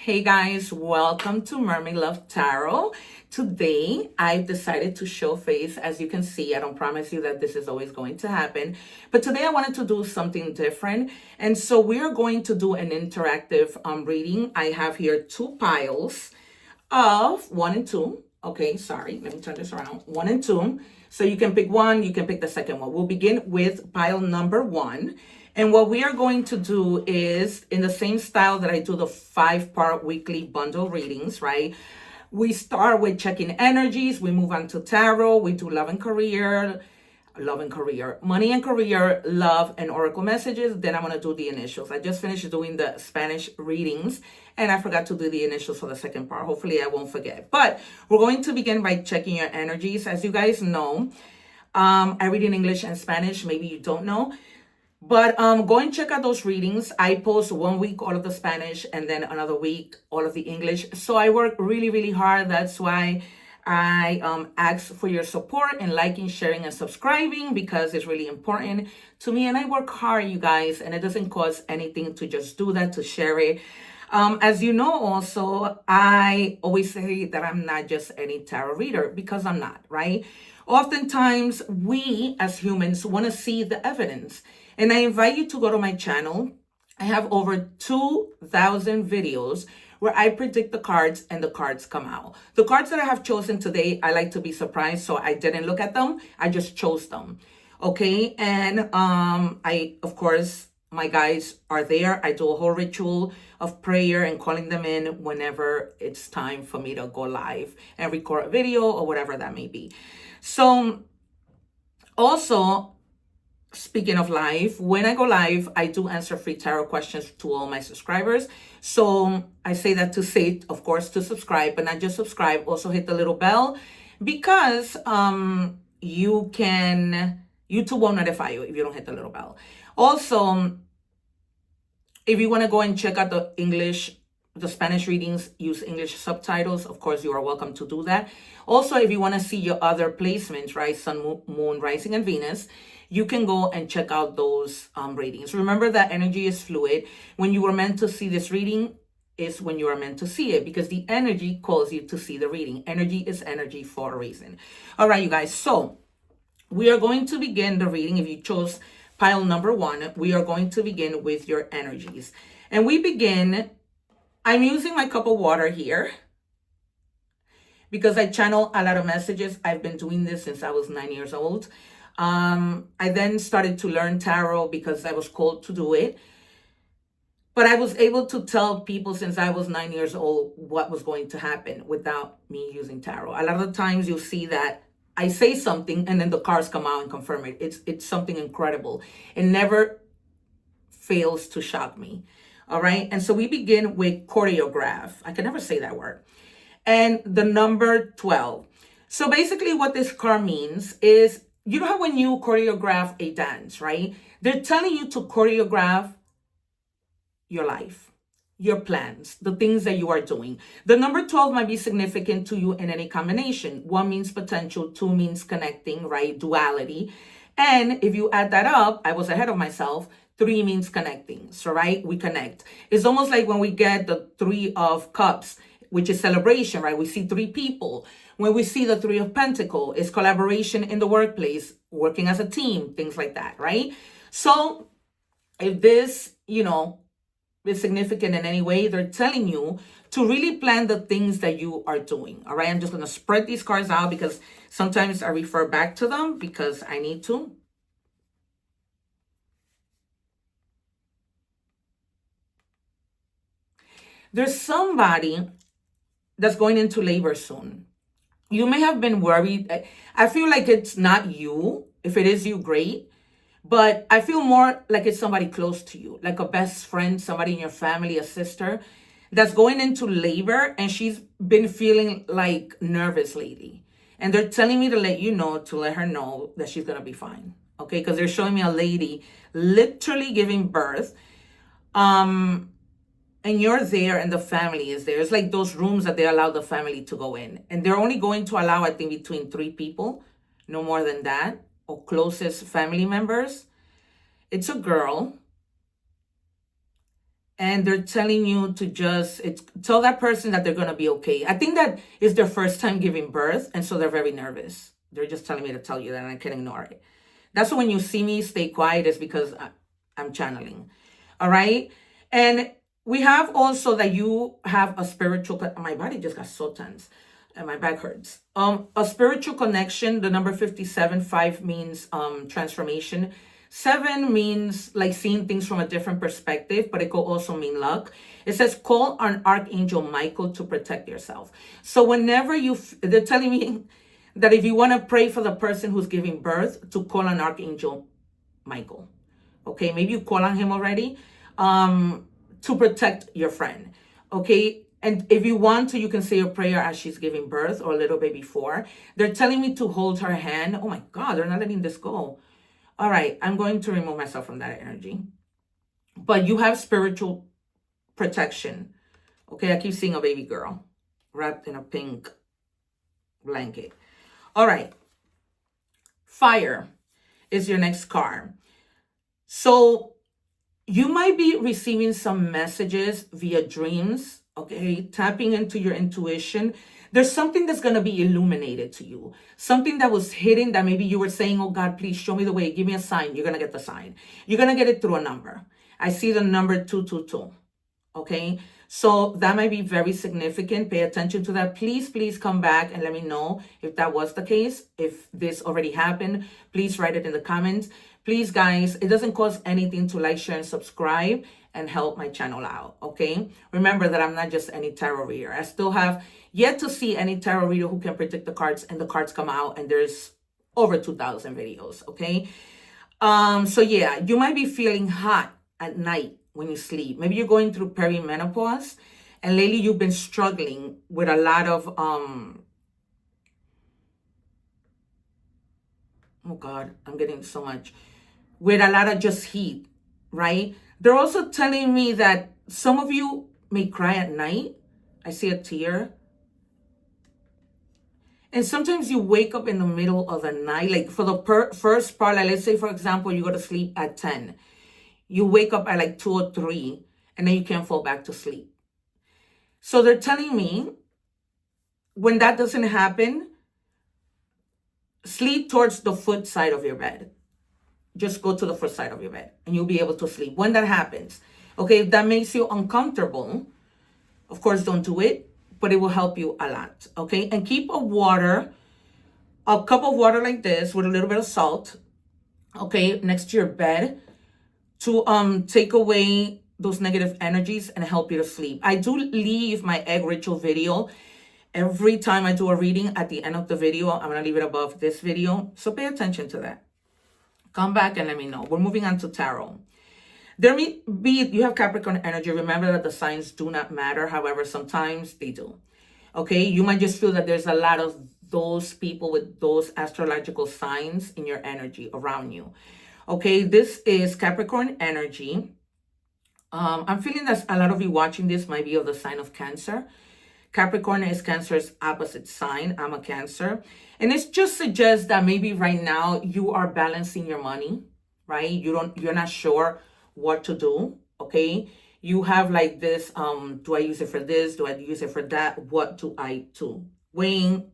Hey guys, welcome to Mermaid Love Tarot. Today, I've decided to show face. As you can see, I don't promise you that this is always going to happen, but today I wanted to do something different. And so we are going to do an interactive reading. I have here two piles of 1 and 2. Okay, sorry, let me turn this around. 1 and 2. So you can pick one, you can pick the second one. We'll begin with pile number 1. And what we are going to do is, in the same style that I do the 5-part weekly bundle readings, right? We start with checking energies. We move on to tarot. We do love and career, money and career, love, and oracle messages. Then I'm going to do the initials. I just finished doing the Spanish readings, and I forgot to do the initials for the second part. Hopefully I won't forget. But we're going to begin by checking your energies. As you guys know, I read in English and Spanish. Maybe you don't know. But go and check out those readings. I post 1 week all of the Spanish and then another week all of the English. So I work really, really hard. That's why I ask for your support and liking, sharing, and subscribing, because it's really important to me. And I work hard, you guys, and it doesn't cost anything to just do that, to share it. As you know, also, I always say that I'm not just any tarot reader, because I'm not, right? Oftentimes, we as humans want to see the evidence. And I invite you to go to my channel. I have over 2,000 videos where I predict the cards and the cards come out. The cards that I have chosen today, I like to be surprised, so I didn't look at them. I just chose them. Okay, and of course, my guides are there. I do a whole ritual of prayer and calling them in whenever it's time for me to go live and record a video or whatever that may be. So also, speaking of live, when I go live, I do answer free tarot questions to all my subscribers. So I say that to say, of course, to subscribe, but not just subscribe, also hit the little bell, because YouTube won't notify you if you don't hit the little bell. Also, if you want to go and check out the Spanish readings, use English subtitles, of course, you are welcome to do that. Also, if you want to see your other placements, right, Sun, Moon, Rising, and Venus, you can go and check out those readings. Remember that energy is fluid. When you were meant to see this reading is when you are meant to see it, because the energy calls you to see the reading. Energy is energy for a reason. All right, you guys. So we are going to begin the reading. If you chose pile number 1, we are going to begin with your energies. And we begin, I'm using my cup of water here because I channel a lot of messages. I've been doing this since I was 9 years old. I then started to learn tarot because I was called to do it. But I was able to tell people since I was 9 years old what was going to happen without me using tarot. A lot of the times you'll see that I say something and then the cards come out and confirm it. It's something incredible. It never fails to shock me. All right. And so we begin with choreograph. I can never say that word. And the number 12. So basically what this card means is, you know how when you choreograph a dance, right? They're telling you to choreograph your life, your plans, the things that you are doing. The number 12 might be significant to you in any combination. 1 means potential, 2 means connecting, right? Duality. And if you add that up, I was ahead of myself, 3 means connecting. So, right, we connect. It's almost like when we get the 3 of Cups, which is celebration, right? We see 3 people. When we see the 3 of Pentacles, it's collaboration in the workplace, working as a team, things like that, right? So if this, is significant in any way, they're telling you to really plan the things that you are doing, all right? I'm just going to spread these cards out because sometimes I refer back to them because I need to. There's somebody that's going into labor soon. You may have been worried. I feel like it's not you. If it is you, great. But I feel more like it's somebody close to you, like a best friend, somebody in your family, a sister that's going into labor, and she's been feeling like nervous lately. And they're telling me to let her know that she's going to be fine. Okay, because they're showing me a lady literally giving birth. And you're there and the family is there. It's like those rooms that they allow the family to go in. And they're only going to allow, I think, between 3 people, no more than that, or closest family members. It's a girl. and they're telling you to tell that person that they're going to be okay. I think that is their first time giving birth, and so they're very nervous. They're just telling me to tell you that, and I can ignore it. That's why when you see me stay quiet, is because I'm channeling. All right. And we have also that you have a spiritual, my body just got so tense and my back hurts. A spiritual connection, the number 57, 5 means transformation. 7 means like seeing things from a different perspective, but it could also mean luck. It says call on Archangel Michael to protect yourself. So whenever they're telling me that if you want to pray for the person who's giving birth, to call on Archangel Michael. Okay, maybe you call on him already, to protect your friend. Okay, and if you want to, you can say a prayer as she's giving birth or a little bit before. They're telling me to hold her hand. Oh my God, they're not letting this go. All right, I'm going to remove myself from that energy. But you have spiritual protection. Okay, I keep seeing a baby girl wrapped in a pink blanket. All right, fire is your next card. So you might be receiving some messages via dreams, okay? Tapping into your intuition. There's something that's going to be illuminated to you. Something that was hidden that maybe you were saying, oh God, please show me the way. Give me a sign. You're going to get the sign. You're going to get it through a number. I see the number 222, okay? So that might be very significant. Pay attention to that. Please come back and let me know if that was the case. If this already happened, please write it in the comments. Please, guys, it doesn't cost anything to like, share, and subscribe and help my channel out, okay? Remember that I'm not just any tarot reader. I still have yet to see any tarot reader who can predict the cards and the cards come out, and there's over 2,000 videos, okay? So yeah, you might be feeling hot at night when you sleep. Maybe you're going through perimenopause, and lately you've been struggling with a lot of, oh God, I'm getting so much. With a lot of just heat, right? They're also telling me that some of you may cry at night. I see a tear. And sometimes you wake up in the middle of the night, like for the first part, like let's say, for example, you go to sleep at 10. You wake up at like 2 or 3, and then you can't fall back to sleep. So they're telling me when that doesn't happen, sleep towards the foot side of your bed. Just go to the foot side of your bed and you'll be able to sleep when that happens. Okay, if that makes you uncomfortable, of course, don't do it, but it will help you a lot. Okay, and keep a cup of water like this with a little bit of salt, okay, next to your bed to take away those negative energies and help you to sleep. I do leave my egg ritual video every time I do a reading. At the end of the video, I'm gonna leave it above this video, so pay attention to that. Come back and let me know. We're moving on to tarot. There may be, you have Capricorn energy. Remember that the signs do not matter. However, sometimes they do. Okay, you might just feel that there's a lot of those people with those astrological signs in your energy around you. Okay, this is Capricorn energy. I'm feeling that a lot of you watching this might be of the sign of Cancer. Capricorn is Cancer's opposite sign. I'm a Cancer. And it just suggests that maybe right now you are balancing your money, right? You're not sure what to do, okay? You have like this, do I use it for this? Do I use it for that? What do I do? Weighing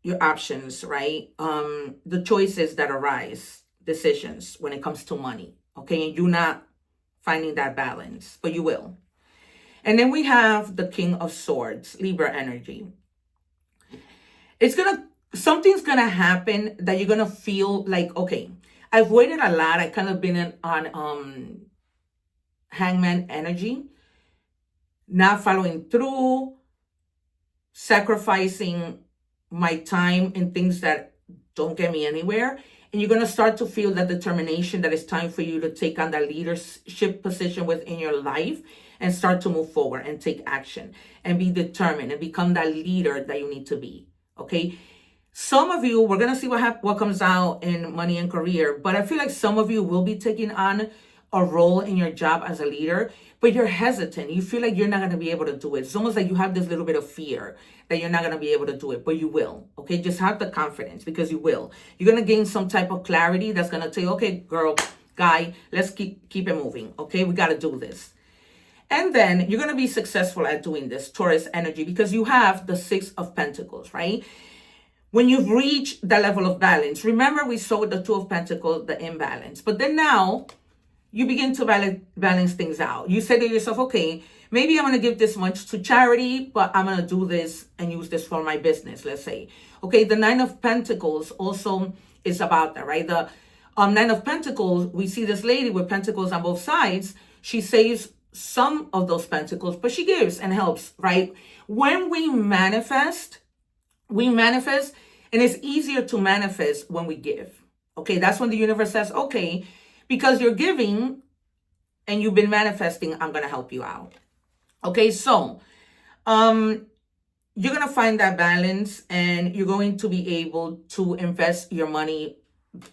your options, right? The choices that arise, decisions when it comes to money, okay? And you're not finding that balance, but you will. And then we have the King of Swords, Libra energy. Something's gonna happen that you're gonna feel like, okay, I've waited a lot. I kind of been on Hangman energy, not following through, sacrificing my time in things that don't get me anywhere. And you're gonna start to feel that determination that it's time for you to take on that leadership position within your life and start to move forward and take action and be determined and become that leader that you need to be, okay? Some of you, we're going to see what comes out in money and career, but I feel like some of you will be taking on a role in your job as a leader, but you're hesitant. You feel like you're not going to be able to do it. It's almost like you have this little bit of fear that you're not going to be able to do it, but you will, okay? Just have the confidence because you will. You're going to gain some type of clarity that's going to tell you, okay, girl, guy, let's keep it moving. Okay, we got to do this. And then you're going to be successful at doing this, Taurus energy, because you have the Six of Pentacles, right? When you've reached that level of balance, remember we saw with the Two of Pentacles, the imbalance. But then now you begin to balance things out. You say to yourself, okay, maybe I'm going to give this much to charity, but I'm going to do this and use this for my business, let's say. Okay, the Nine of Pentacles also is about that, right? The Nine of Pentacles, we see this lady with pentacles on both sides. She saves some of those pentacles, but she gives and helps, right? When we manifest, and it's easier to manifest when we give. Okay, that's when the universe says, okay, because you're giving and you've been manifesting, I'm going to help you out. Okay, so you're going to find that balance and you're going to be able to invest your money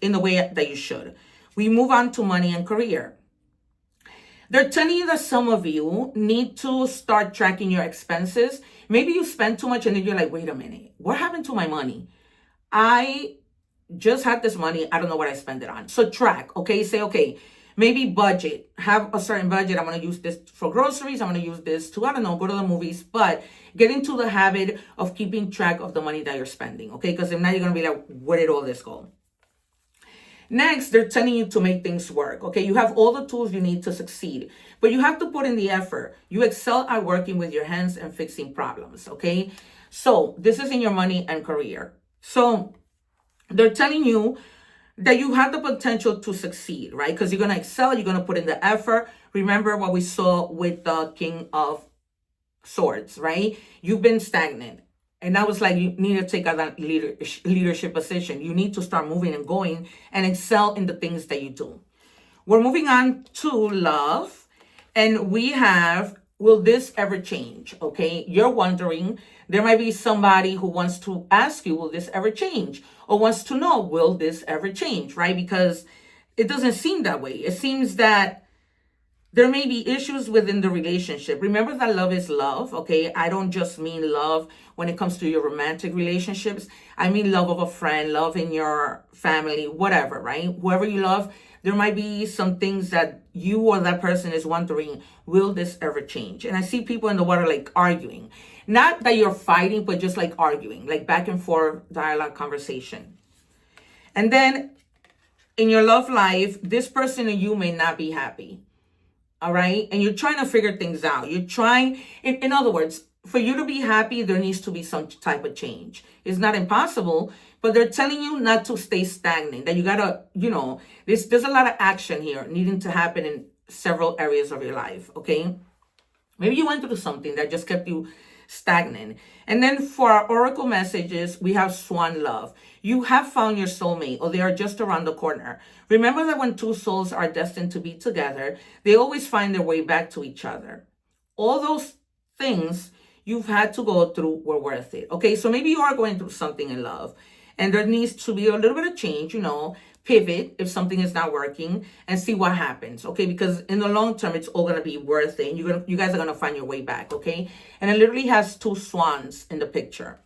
in the way that you should. We move on to money and career. They're telling you that some of you need to start tracking your expenses. Maybe you spend too much and then you're like, wait a minute, what happened to my money? I just had this money. I don't know what I spent it on. So track, okay? Say, okay, maybe budget. Have a certain budget. I'm going to use this for groceries. I'm going to use this to, I don't know, go to the movies. But get into the habit of keeping track of the money that you're spending, okay? Because if not, you're going to be like, where did all this go? Next, they're telling you to make things work, okay? You have all the tools you need to succeed, but you have to put in the effort. You excel at working with your hands and fixing problems, okay? So this is in your money and career. So they're telling you that you have the potential to succeed, right? Because you're going to excel, you're going to put in the effort. Remember what we saw with the King of Swords, right? You've been stagnant. And that was like, you need to take that leadership position. You need to start moving and going and excel in the things that you do. We're moving on to love. And we have, will this ever change? Okay, you're wondering, there might be somebody who wants to ask you, will this ever change? Or wants to know, will this ever change, right? Because it doesn't seem that way. It seems that there may be issues within the relationship. Remember that love is love, okay? I don't just mean love when it comes to your romantic relationships. I mean love of a friend, love in your family, whatever, right? Whoever you love, there might be some things that you or that person is wondering, will this ever change? And I see people in the water like arguing. Not that you're fighting, but just like arguing, like back and forth dialogue conversation. And then in your love life, this person and you may not be happy. All right. And you're trying to figure things out. You're trying, in other words, for you to be happy, there needs to be some type of change. It's not impossible, but they're telling you not to stay stagnant, that you got to, there's a lot of action here needing to happen in several areas of your life. Okay. Maybe you went through something that just kept you stagnant. And then for our oracle messages, we have swan love. You have found your soulmate, or they are just around the corner. Remember that when two souls are destined to be together, they always find their way back to each other. All those things you've had to go through were worth it. Okay, so maybe you are going through something in love, and there needs to be a little bit of change, pivot if something is not working and see what happens, okay? Because in the long term, it's all going to be worth it. And you guys are going to find your way back, okay? And it literally has two swans in the picture.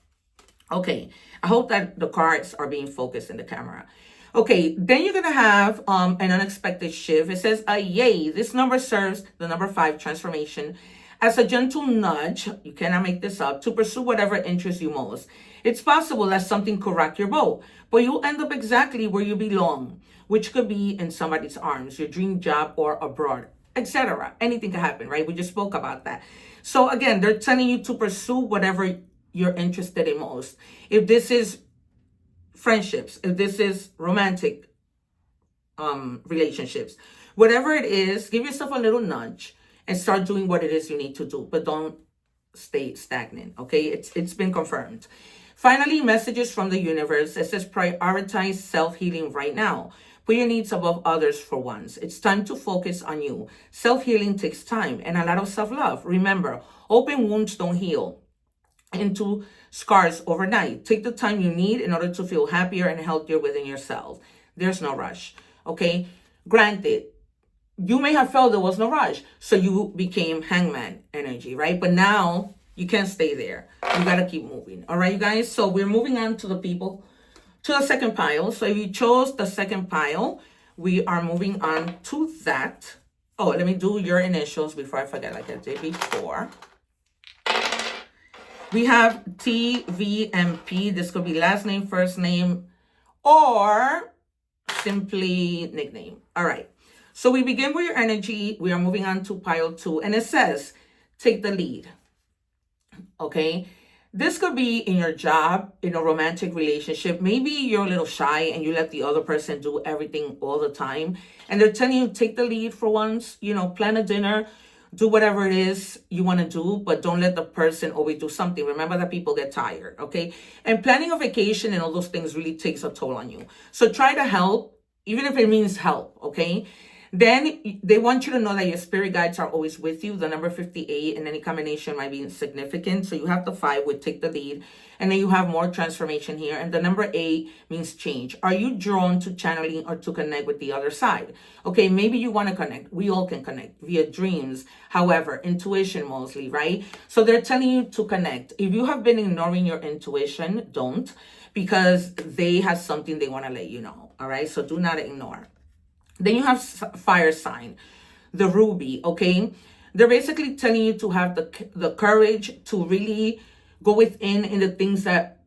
Okay, I hope that the cards are being focused in the camera. Okay, then you're going to have an unexpected shift. It says, yay, this number serves the number 5 transformation as a gentle nudge, you cannot make this up, to pursue whatever interests you most. It's possible that something could rock your boat, but you'll end up exactly where you belong, which could be in somebody's arms, your dream job, or abroad, etc. Anything can happen, right? We just spoke about that. So again, they're telling you to pursue whatever you're interested in most. If this is friendships, if this is romantic relationships, whatever it is, give yourself a little nudge and start doing what it is you need to do, but don't stay stagnant, okay? It's been confirmed. Finally, messages from the universe. It says prioritize self-healing right now. Put your needs above others for once. It's time to focus on you. Self-healing takes time and a lot of self-love. Remember, open wounds don't heal into scars overnight. Take the time you need in order to feel happier and healthier within yourself. There's no rush, okay? Granted, you may have felt there was no rush, so you became hangman energy, right? But now you can't stay there. You got to keep moving. All right, you guys? So we're moving on to the people, to the second pile. So if you chose the second pile, we are moving on to that. Oh, let me do your initials before I forget, like I did before. We have T, V, and P. This could be last name, first name, or simply nickname. All right. So we begin with your energy. We are moving on to pile 2. And it says, take the lead. Okay. This could be in your job, in a romantic relationship. Maybe you're a little shy and you let the other person do everything all the time. And they're telling you, take the lead for once, plan a dinner, do whatever it is you want to do, but don't let the person always do something. Remember that people get tired, okay? And planning a vacation and all those things really takes a toll on you. So try to help, even if it means help, okay? Then they want you to know that your spirit guides are always with you. The number 58 in any combination might be insignificant. So you have the 5 would take the lead. And then you have more transformation here. And the number 8 means change. Are you drawn to channeling or to connect with the other side? Okay, maybe you want to connect. We all can connect via dreams. However, intuition mostly, right? So they're telling you to connect. If you have been ignoring your intuition, don't. Because they have something they want to let you know. All right, so do not ignore. Then you have fire sign, the ruby, okay? They're basically telling you to have the courage to really go within in the things that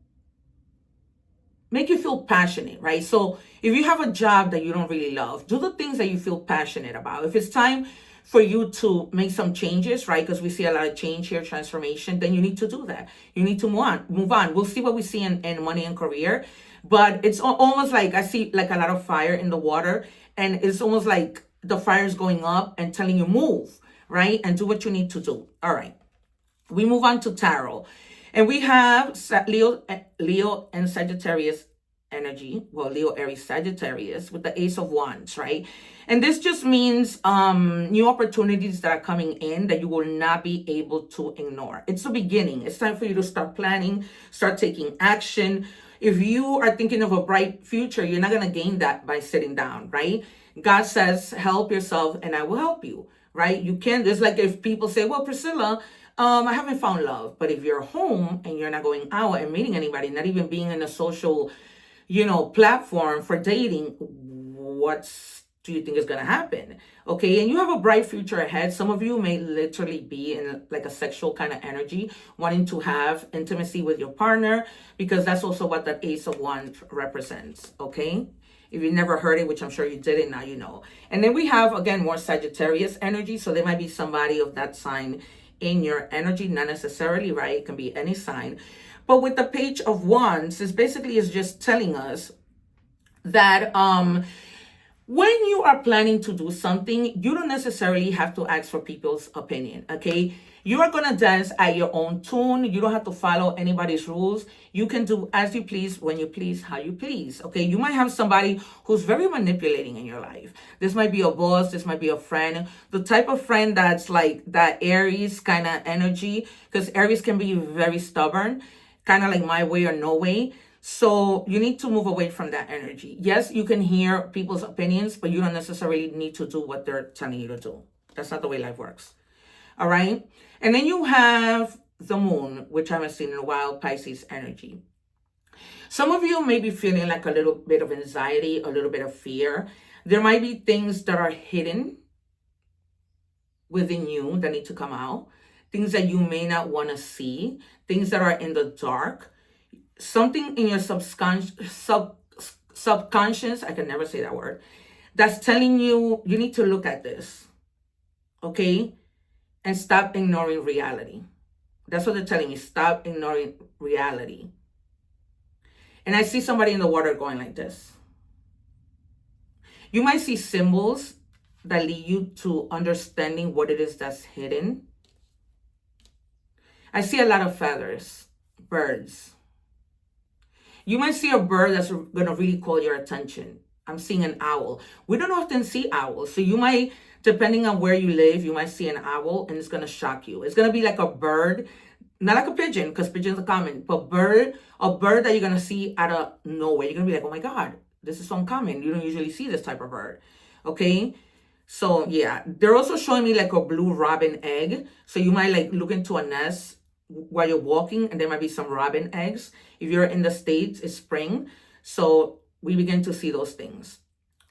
make you feel passionate, right? So if you have a job that you don't really love, do the things that you feel passionate about. If it's time for you to make some changes, right? Because we see a lot of change here, transformation, then you need to do that. You need to move on. We'll see what we see in money and career. But it's almost like I see like a lot of fire in the water. And it's almost like the fire is going up and telling you move, right? And do what you need to do. All right. We move on to tarot. And we have Leo and Sagittarius energy. Well, Leo, Aries, Sagittarius with the Ace of Wands, right? And this just means new opportunities that are coming in that you will not be able to ignore. It's the beginning. It's time for you to start planning, start taking action. If you are thinking of a bright future, you're not going to gain that by sitting down, right? God says, help yourself and I will help you, right? You can't, it's like if people say, well, Priscilla, I haven't found love. But if you're home and you're not going out and meeting anybody, not even being in a social, platform for dating, do you think is going to happen? Okay. And you have a bright future ahead. Some of you may literally be in like a sexual kind of energy, wanting to have intimacy with your partner, because that's also what that Ace of Wands represents. Okay. If you never heard it, which I'm sure you didn't, now you know. And then we have, again, more Sagittarius energy. So there might be somebody of that sign in your energy, not necessarily, right? It can be any sign. But with the Page of Wands, this basically is just telling us that when you are planning to do something, you don't necessarily have to ask for people's opinion, okay? You are going to dance at your own tune. You don't have to follow anybody's rules. You can do as you please, when you please, how you please, okay? You might have somebody who's very manipulating in your life. This might be a boss. This might be a friend. The type of friend that's like that Aries kind of energy, because Aries can be very stubborn, kind of like my way or no way. So you need to move away from that energy. Yes, you can hear people's opinions, but you don't necessarily need to do what they're telling you to do. That's not the way life works. All right. And then you have the moon, which I haven't seen in a while, Pisces energy. Some of you may be feeling like a little bit of anxiety, a little bit of fear. There might be things that are hidden within you that need to come out, things that you may not want to see, things that are in the dark, something in your subconscious, I can never say that word, that's telling you, you need to look at this, okay? And stop ignoring reality. That's what they're telling me. Stop ignoring reality. And I see somebody in the water going like this. You might see symbols that lead you to understanding what it is that's hidden. I see a lot of feathers, birds. You might see a bird that's going to really call your attention. I'm seeing an owl. We don't often see owls. So you might, depending on where you live, you might see an owl and it's going to shock you. It's going to be like a bird, not like a pigeon, because pigeons are common, but a bird that you're going to see out of nowhere. You're going to be like, oh my God, this is so uncommon. You don't usually see this type of bird. Okay. So yeah, they're also showing me like a blue robin egg. So you might like look into a nest while you're walking and there might be some robin eggs. If you're in the States, it's spring. So we begin to see those things.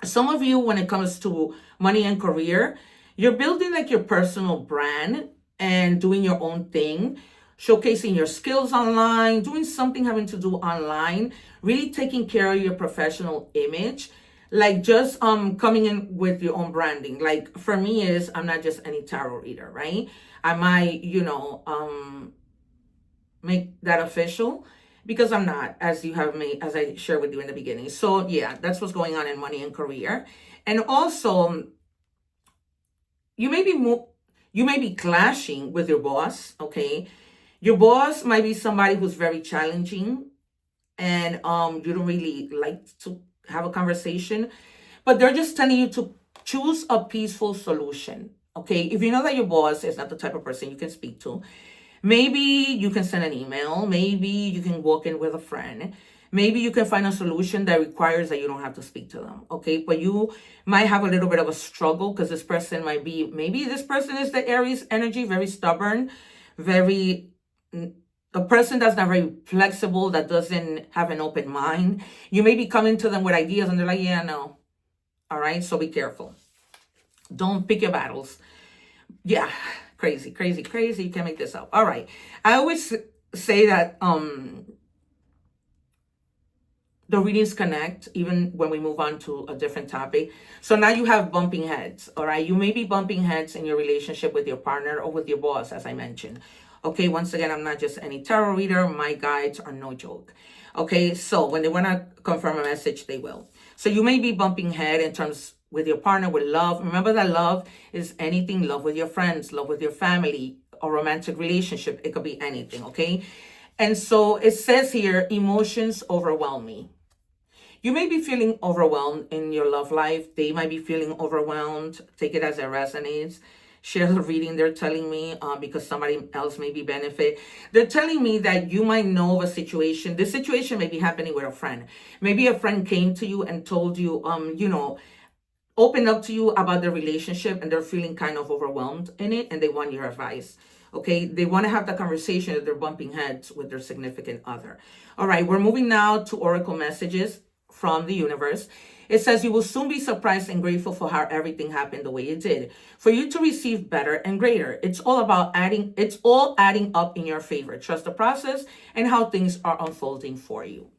Some of you, when it comes to money and career, you're building like your personal brand and doing your own thing, showcasing your skills online, doing something having to do online, really taking care of your professional image, like just coming in with your own branding. Like for me is I'm not just any tarot reader, right? I might, make that official because I'm not, as you have made, as I shared with you in the beginning. So yeah, that's what's going on in money and career. And also, you may be you may be clashing with your boss. Okay, your boss might be somebody who's very challenging, and you don't really like to have a conversation, but they're just telling you to choose a peaceful solution. Okay, if you know that your boss is not the type of person you can speak to, maybe you can send an email. Maybe you can walk in with a friend. Maybe you can find a solution that requires that you don't have to speak to them. Okay. But you might have a little bit of a struggle because this person might be, maybe this person is the Aries energy, very stubborn, very, a person that's not very flexible, that doesn't have an open mind. You may be coming to them with ideas and they're like, yeah, no. All right. So be careful. Don't pick your battles. Yeah, crazy, crazy, crazy. You can't make this up. All right. I always say that the readings connect even when we move on to a different topic. So now you have bumping heads. All right. You may be bumping heads in your relationship with your partner or with your boss, as I mentioned. Okay. Once again, I'm not just any tarot reader. My guides are no joke. Okay. So when they want to confirm a message, they will. So you may be bumping head in terms with your partner, with love. Remember that love is anything. Love with your friends, love with your family, a romantic relationship. It could be anything. Okay. And so it says here, emotions overwhelm me. You may be feeling overwhelmed in your love life. They might be feeling overwhelmed. Take it as it resonates. Share the reading they're telling me because somebody else may be benefit. They're telling me that you might know of a situation. This situation may be happening with a friend. Maybe a friend came to you and told you, open up to you about their relationship, and they're feeling kind of overwhelmed in it, and they want your advice. Okay, they want to have the conversation that they're bumping heads with their significant other. All right, we're moving now to oracle messages from the universe. It says you will soon be surprised and grateful for how everything happened the way it did. For you to receive better and greater. It's all adding up in your favor. Trust the process and how things are unfolding for you.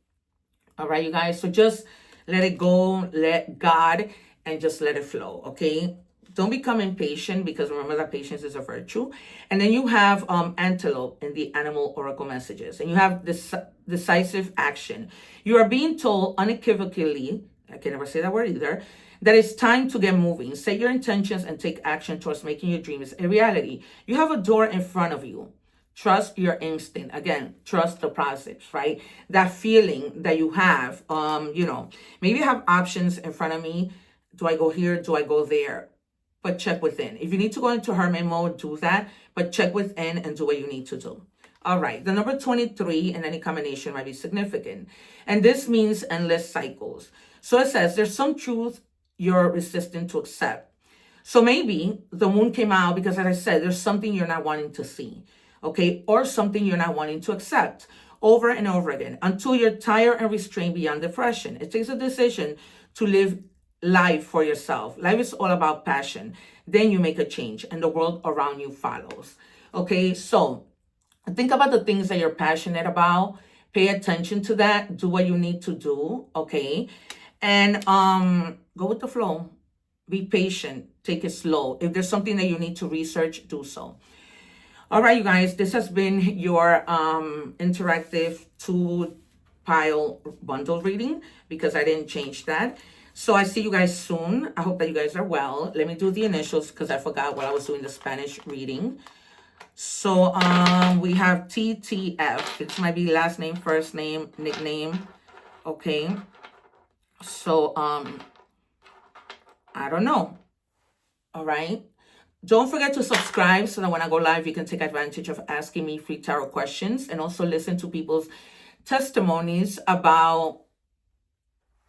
All right, you guys. So just let it go, let God, and just let it flow. Okay. Don't become impatient, because remember that patience is a virtue. And then you have antelope in the animal oracle messages, and you have this decisive action. You are being told unequivocally, I can never say that word either, that it's time to get moving. Set your intentions and take action towards making your dreams a reality. You have a door in front of you. Trust your instinct. Again, trust the process, right? That feeling that you have, maybe you have options in front of me. Do I go here? Do I go there? But check within. If you need to go into hermit mode, do that. But check within and do what you need to do. All right. The number 23 in any combination might be significant. And this means endless cycles. So it says there's some truth you're resistant to accept. So maybe the moon came out because, as I said, there's something you're not wanting to see. Okay. Or something you're not wanting to accept over and over again until you're tired and restrained beyond depression. It takes a decision to live life for yourself. Life is all about passion. Then you make a change and the world around you follows. Okay, so think about the things that you're passionate about. Pay attention to that. Do what you need to do. Okay, and go with the flow. Be patient. Take it slow. If there's something that you need to research, do so. All right, you guys, this has been your interactive 2-pile bundle reading, because I didn't change that. So I see you guys soon. I hope that you guys are well. Let me do the initials because I forgot while I was doing the Spanish reading. So we have TTF. It might be last name, first name, nickname. Okay. So I don't know. All right. Don't forget to subscribe so that when I go live, you can take advantage of asking me free tarot questions, and also listen to people's testimonies about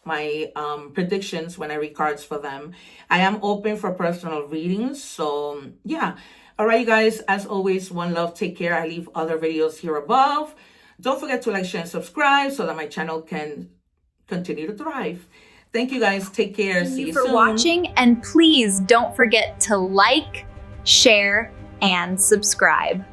my predictions when I read cards for them. I am open for personal readings. So yeah. All right, you guys, as always, one love, take care. I leave other videos here above. Don't forget to like, share, and subscribe so that my channel can continue to thrive. Thank you guys. Take care. See you for soon. watching, and please don't forget to like, share, and subscribe.